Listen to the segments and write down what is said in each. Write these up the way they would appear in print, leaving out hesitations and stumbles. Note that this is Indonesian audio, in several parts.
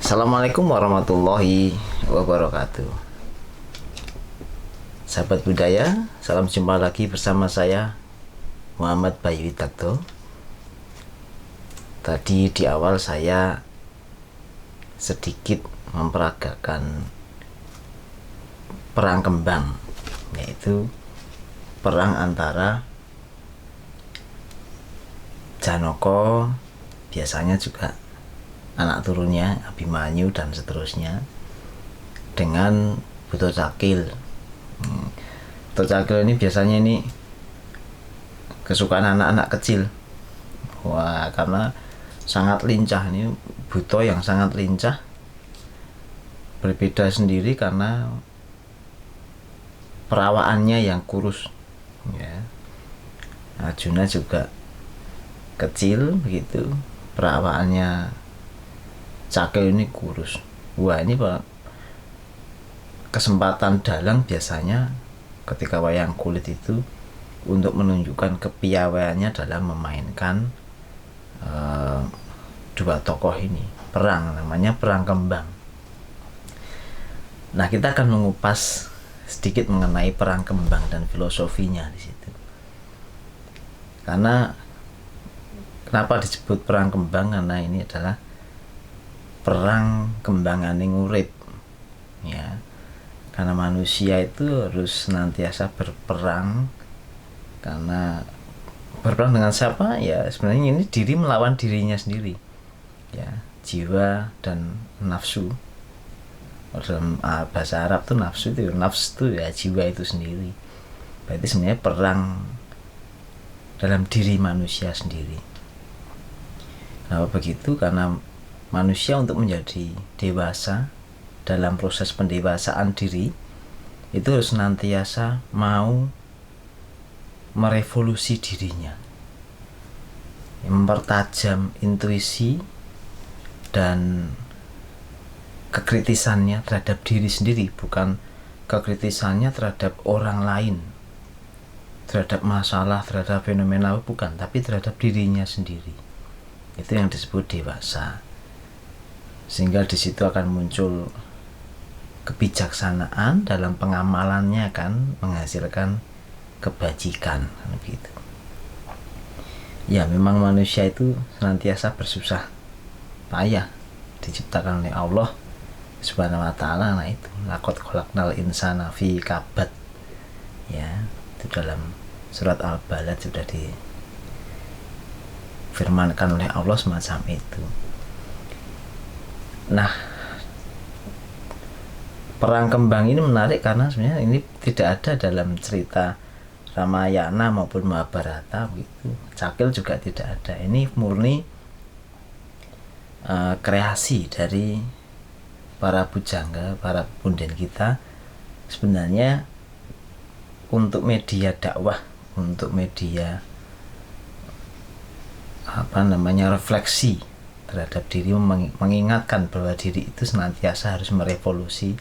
Assalamualaikum warahmatullahi wabarakatuh. Sahabat budaya, salam jumpa lagi bersama saya Muhammad Bayu Witakto. Tadi di awal saya sedikit memperagakan perang kembang, yaitu perang antara Janaka, biasanya juga anak turunnya Abimanyu dan seterusnya, dengan Buto Cakil. Buto Cakil ini biasanya ini kesukaan anak-anak kecil. Wah, karena sangat lincah, ini Buto yang sangat lincah, berbeda sendiri karena perawaannya yang kurus, ya. Arjuna juga kecil begitu, perawaannya Cakil ini kurus. Wah, ini Pak, kesempatan dalang biasanya ketika wayang kulit itu untuk menunjukkan kepiawaiannya dalam memainkan dua tokoh ini. Perang, namanya perang kembang. Nah, kita akan mengupas sedikit mengenai perang kembang dan filosofinya di situ. Karena kenapa disebut perang kembang? Karena ini adalah perang kembanganing urip, ya. Karena manusia itu harus senantiasa berperang. Karena berperang dengan siapa? Ya, sebenarnya ini diri melawan dirinya sendiri, ya. Jiwa dan nafsu. Dalam bahasa Arab tuh nafsu itu ya jiwa itu sendiri. Berarti sebenarnya perang dalam diri manusia sendiri. Kenapa begitu? Karena manusia untuk menjadi dewasa dalam proses pendewasaan diri itu harus senantiasa mau merevolusi dirinya, mempertajam intuisi dan kekritisannya terhadap diri sendiri, bukan kekritisannya terhadap orang lain, terhadap masalah, terhadap fenomena, bukan, tapi terhadap dirinya sendiri. Itu yang disebut dewasa. Sehingga di situ akan muncul kebijaksanaan dalam pengamalannya, akan menghasilkan kebajikan, begitu. Ya, memang manusia itu senantiasa bersusah payah, diciptakan oleh Allah Subhanahu wa taala. Nah, itu laqad khalaqnal insana fi kabad. Ya, itu dalam surat Al-Balad sudah difirmankan oleh Allah semacam itu. Nah, perang kembang ini menarik karena sebenarnya ini tidak ada dalam cerita Ramayana maupun Mahabharata begitu. Cakil juga tidak ada. Ini murni kreasi dari para bujangga, para punden kita, sebenarnya untuk media dakwah, untuk media refleksi terhadap diri, mengingatkan bahwa diri itu senantiasa harus merevolusi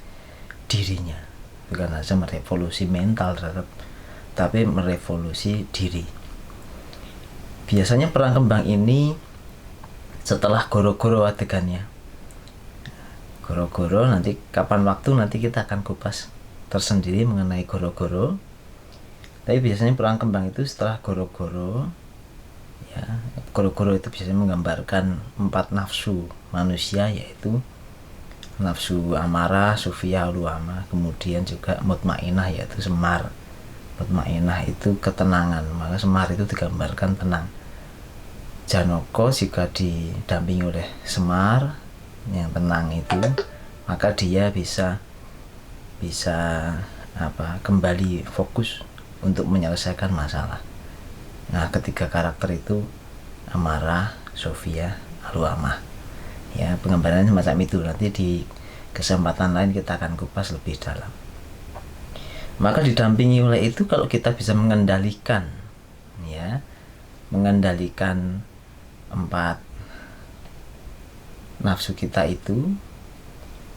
dirinya, bukan saja merevolusi mental terhadap, tapi merevolusi diri. Biasanya perang kembang ini setelah goro-goro adegannya. Goro-goro nanti kapan waktu nanti kita akan kupas tersendiri mengenai goro-goro. Tapi biasanya perang kembang itu setelah goro-goro. Ya, goro-goro itu biasanya menggambarkan 4 nafsu manusia, yaitu nafsu amarah, sufiyah, luama, kemudian juga mutmainah, yaitu semar. Mutmainah itu ketenangan, maka semar itu digambarkan tenang. Janaka jika didampingi oleh semar yang tenang itu, maka dia bisa kembali fokus untuk menyelesaikan masalah. Nah, ketiga karakter itu amarah, sofia, luamah. Ya, penggambarannya semacam itu. Nanti di kesempatan lain kita akan kupas lebih dalam. Maka didampingi oleh itu, kalau kita bisa mengendalikan, ya, mengendalikan 4 nafsu kita itu,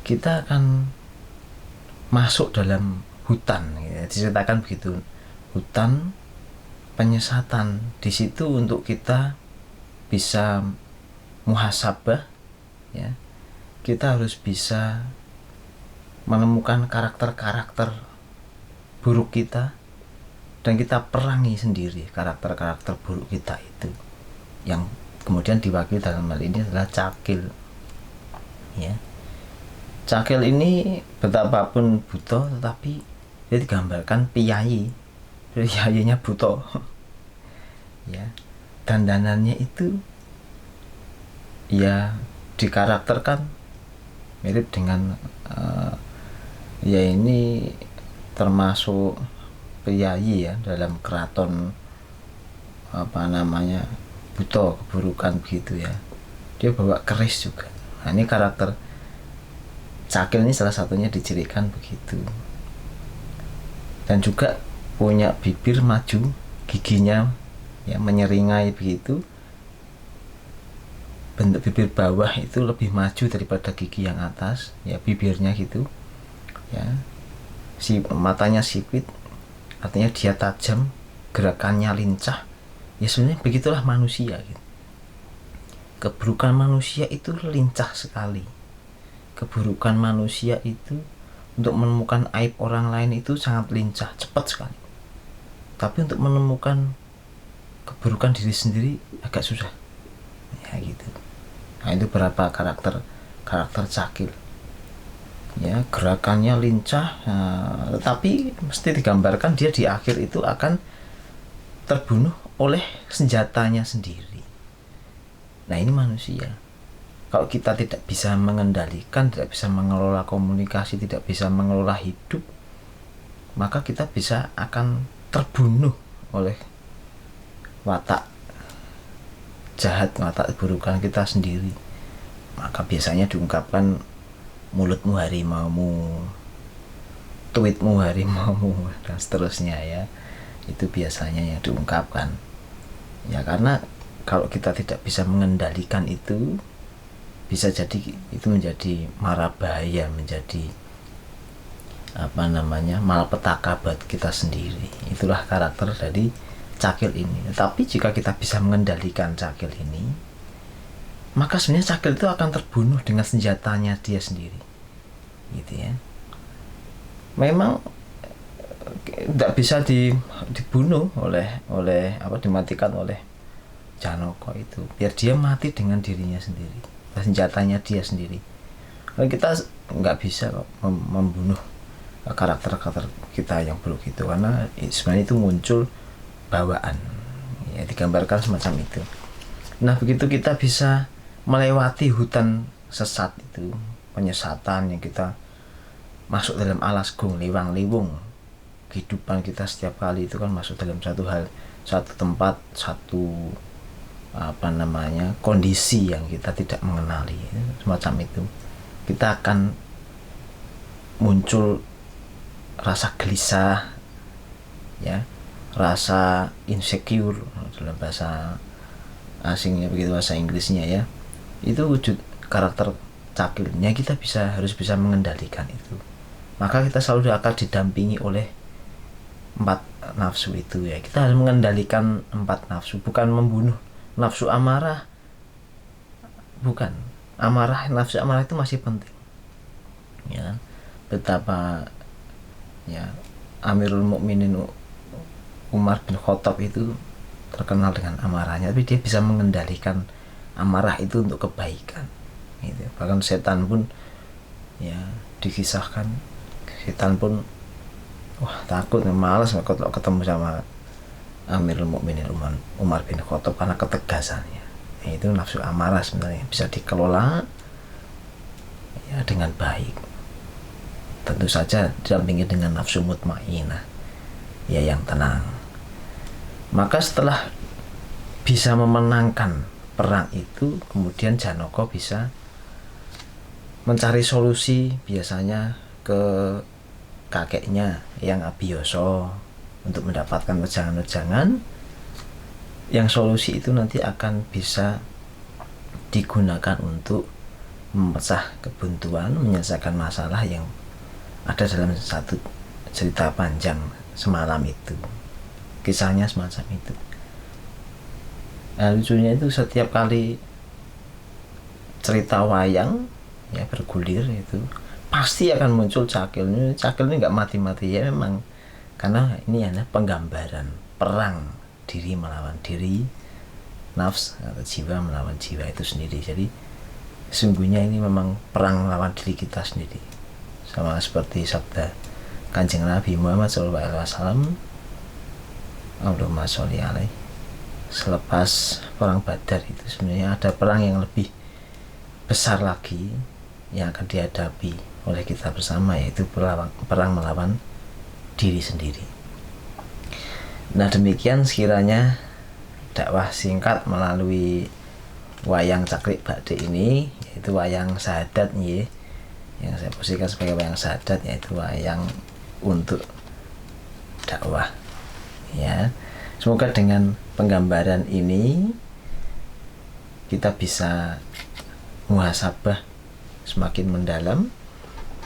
kita akan masuk dalam hutan, ya, diceritakan begitu, hutan penyesatan. Di situ untuk kita bisa muhasabah, ya, kita harus bisa menemukan karakter-karakter buruk kita, dan kita perangi sendiri karakter-karakter buruk kita itu, yang kemudian diwakili dalam hal ini adalah cakil, ya. Cakil ini betapapun buta, tetapi dia digambarkan piyayinya buta, ya. Dandanannya itu ya dikarakterkan mirip dengan ya ini termasuk priyayi, ya, dalam keraton buta keburukan begitu, ya. Dia bawa keris juga. Nah, ini karakter cakil ini salah satunya dicirikan begitu. Dan juga punya bibir maju, giginya ya menyeringai begitu. Bentuk bibir bawah itu lebih maju daripada gigi yang atas, ya, bibirnya gitu, ya. Matanya sipit, artinya dia tajam, gerakannya lincah. Ya sebenarnya begitulah manusia, gitu. Keburukan manusia itu lincah sekali. Keburukan manusia itu untuk menemukan aib orang lain itu sangat lincah, cepat sekali. Tapi untuk menemukan keburukan diri sendiri agak susah, ya gitu. Nah, itu berapa karakter cakil, ya, gerakannya lincah, tetapi mesti digambarkan dia di akhir itu akan terbunuh oleh senjatanya sendiri. Nah, ini manusia. Kalau kita tidak bisa mengendalikan, tidak bisa mengelola komunikasi, tidak bisa mengelola hidup, maka kita bisa akan terbunuh oleh watak jahat, watak keburukan kita sendiri. Maka biasanya diungkapkan, mulutmu harimaumu, tweetmu harimaumu, dan seterusnya, ya. Itu biasanya yang diungkapkan, ya, karena kalau kita tidak bisa mengendalikan itu, bisa jadi itu menjadi mara bahaya, menjadi malapetaka buat kita sendiri. Itulah karakter dari cakil ini. Tapi jika kita bisa mengendalikan cakil ini, maka sebenarnya cakil itu akan terbunuh dengan senjatanya dia sendiri, gitu, ya. Memang tidak bisa dibunuh dimatikan oleh Janaka itu, biar dia mati dengan dirinya sendiri, senjatanya dia sendiri. Kalau kita nggak bisa kok membunuh karakter kita yang buruk itu, karena sebenarnya itu muncul bawaan, ya, digambarkan semacam itu. Nah, begitu kita bisa melewati hutan sesat itu, penyesatan yang kita masuk dalam alas gung liwang-liwung kehidupan kita setiap kali itu kan masuk dalam satu tempat, satu kondisi yang kita tidak mengenali, semacam itu. Kita akan muncul rasa gelisah, ya, rasa insecure dalam bahasa asingnya begitu, bahasa Inggrisnya, ya. Itu wujud karakter cakilnya. Kita harus bisa mengendalikan itu. Maka kita selalu akan didampingi oleh 4 nafsu itu, ya. Kita harus mengendalikan 4 nafsu, bukan membunuh nafsu amarah, bukan. Nafsu amarah itu masih penting, ya. Betapa, ya, Amirul Mukminin Umar bin Khattab itu terkenal dengan amarahnya, tapi dia bisa mengendalikan amarah itu untuk kebaikan, gitu. Bahkan setan pun, ya, dikisahkan setan pun takut, malas kalau ketemu sama Amirul Mukminin Umar bin Khattab karena ketegasannya. Itu nafsu amarah sebenarnya bisa dikelola, ya, dengan baik. Tentu saja didampingi dengan nafsu mutmainnah, ya, yang tenang. Maka setelah bisa memenangkan perang itu, kemudian Janaka bisa mencari solusi biasanya ke kakeknya yang abioso untuk mendapatkan wejangan-wejangan, yang solusi itu nanti akan bisa digunakan untuk memecah kebuntuan, menyelesaikan masalah yang ada dalam satu cerita panjang semalam itu. Kisahnya semacam itu. Nah, lucunya itu setiap kali cerita wayang ya bergulir itu pasti akan muncul Cakil ini nggak mati-mati ya, memang karena ini adalah penggambaran perang diri melawan diri, nafs atau jiwa melawan jiwa itu sendiri. Jadi sungguhnya ini memang perang melawan diri kita sendiri, sama seperti sabda Kanjeng Nabi Muhammad SAW, Allahumma sholli alaihi, selepas perang Badar itu sebenarnya ada perang yang lebih besar lagi yang akan dihadapi oleh kita bersama, yaitu perang melawan diri sendiri. Nah, demikian sekiranya dakwah singkat melalui wayang Cakrik Bakdik ini, yaitu wayang syahadat ya, yang saya posisikan sebagai wayang syahadat, yaitu wayang untuk dakwah ya. Semoga dengan penggambaran ini kita bisa muhasabah semakin mendalam,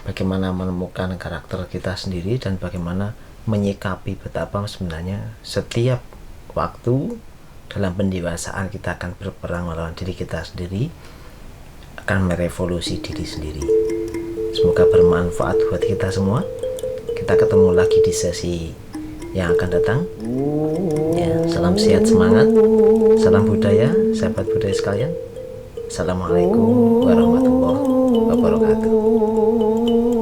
bagaimana menemukan karakter kita sendiri dan bagaimana menyikapi betapa sebenarnya setiap waktu dalam pendewasaan kita akan berperang melawan diri kita sendiri, akan merevolusi diri sendiri. Semoga bermanfaat buat kita semua. Kita ketemu lagi di sesi yang akan datang ya. Salam sehat semangat, salam budaya, sahabat budaya sekalian. Assalamualaikum warahmatullahi wabarakatuh.